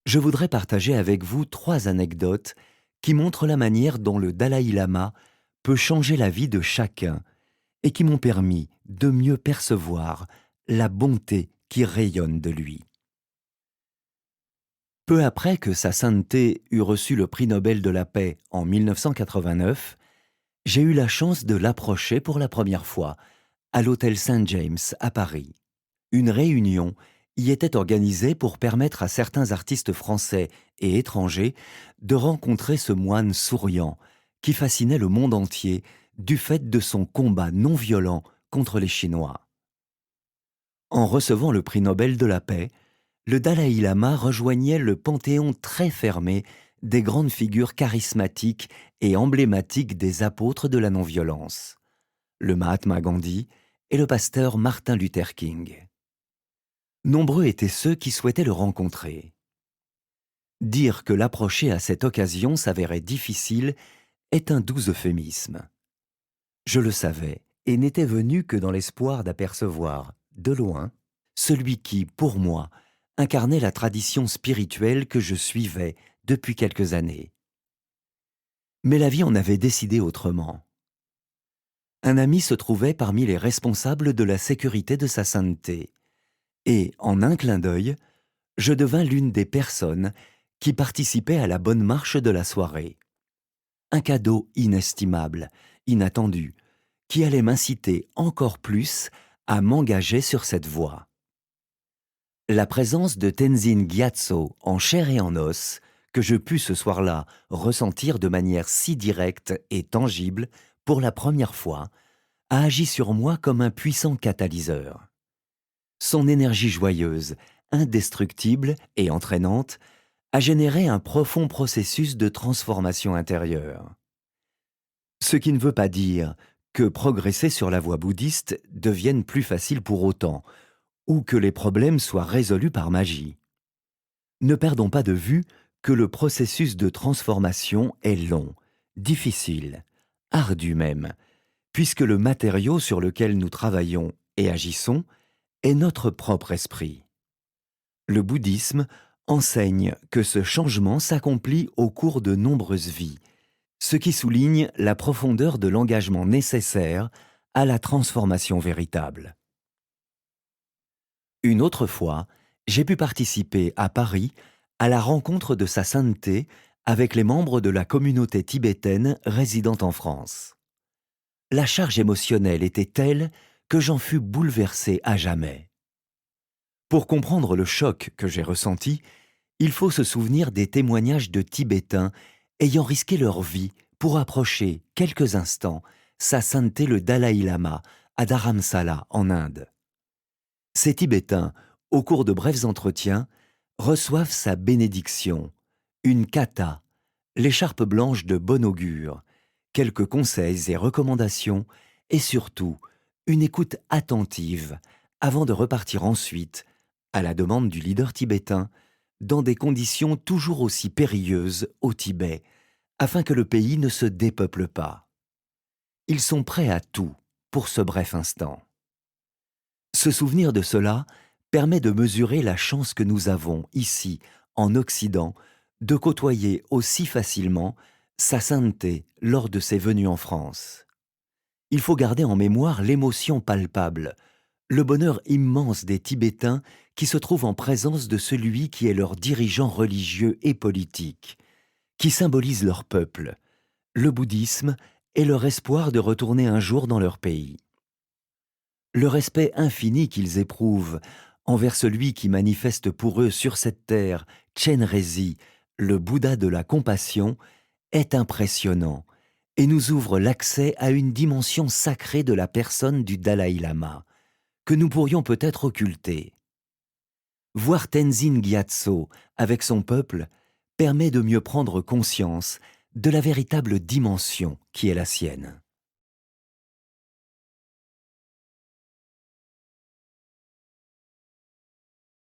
Je voudrais partager avec vous 3 anecdotes qui montrent la manière dont le Dalai Lama peut changer la vie de chacun et qui m'ont permis de mieux percevoir la bonté qui rayonne de lui. Peu après que Sa Sainteté eut reçu le prix Nobel de la paix en 1989, j'ai eu la chance de l'approcher pour la première fois à l'hôtel Saint James à Paris. Une réunion y était organisée pour permettre à certains artistes français et étrangers de rencontrer ce moine souriant qui fascinait le monde entier du fait de son combat non violent contre les Chinois. En recevant le prix Nobel de la paix, le Dalai Lama rejoignait le panthéon très fermé des grandes figures charismatiques et emblématiques des apôtres de la non-violence, le Mahatma Gandhi et le pasteur Martin Luther King. Nombreux étaient ceux qui souhaitaient le rencontrer. Dire que l'approcher à cette occasion s'avérait difficile est un doux euphémisme. Je le savais et n'étais venu que dans l'espoir d'apercevoir, de loin, celui qui, pour moi, incarnait la tradition spirituelle que je suivais depuis quelques années. Mais la vie en avait décidé autrement. Un ami se trouvait parmi les responsables de la sécurité de Sa Sainteté, et, en un clin d'œil, je devins l'une des personnes qui participaient à la bonne marche de la soirée. Un cadeau inestimable, inattendu, qui allait m'inciter encore plus à m'engager sur cette voie. La présence de Tenzin Gyatso en chair et en os, que je pus ce soir-là ressentir de manière si directe et tangible pour la première fois, a agi sur moi comme un puissant catalyseur. Son énergie joyeuse, indestructible et entraînante, a généré un profond processus de transformation intérieure. Ce qui ne veut pas dire que progresser sur la voie bouddhiste devienne plus facile pour autant, ou que les problèmes soient résolus par magie. Ne perdons pas de vue que le processus de transformation est long, difficile, ardu même, puisque le matériau sur lequel nous travaillons et agissons est notre propre esprit. Le bouddhisme enseigne que ce changement s'accomplit au cours de nombreuses vies, ce qui souligne la profondeur de l'engagement nécessaire à la transformation véritable. Une autre fois, j'ai pu participer à Paris à la rencontre de Sa Sainteté avec les membres de la communauté tibétaine résidant en France. La charge émotionnelle était telle que j'en fus bouleversé à jamais. Pour comprendre le choc que j'ai ressenti, il faut se souvenir des témoignages de Tibétains ayant risqué leur vie pour approcher, quelques instants, Sa Sainteté le Dalai Lama à Dharamsala, en Inde. Ces Tibétains, au cours de brefs entretiens, reçoivent sa bénédiction, une kata, l'écharpe blanche de bon augure, quelques conseils et recommandations, et surtout une écoute attentive avant de repartir ensuite, à la demande du leader tibétain, dans des conditions toujours aussi périlleuses au Tibet, afin que le pays ne se dépeuple pas. Ils sont prêts à tout pour ce bref instant. Se souvenir de cela permet de mesurer la chance que nous avons, ici, en Occident, de côtoyer aussi facilement Sa Sainteté lors de ses venues en France. Il faut garder en mémoire l'émotion palpable, le bonheur immense des Tibétains qui se trouvent en présence de celui qui est leur dirigeant religieux et politique, qui symbolise leur peuple, le bouddhisme et leur espoir de retourner un jour dans leur pays. Le respect infini qu'ils éprouvent envers celui qui manifeste pour eux sur cette terre Chenrezig, le Bouddha de la compassion, est impressionnant et nous ouvre l'accès à une dimension sacrée de la personne du Dalai Lama, que nous pourrions peut-être occulter. Voir Tenzin Gyatso avec son peuple permet de mieux prendre conscience de la véritable dimension qui est la sienne.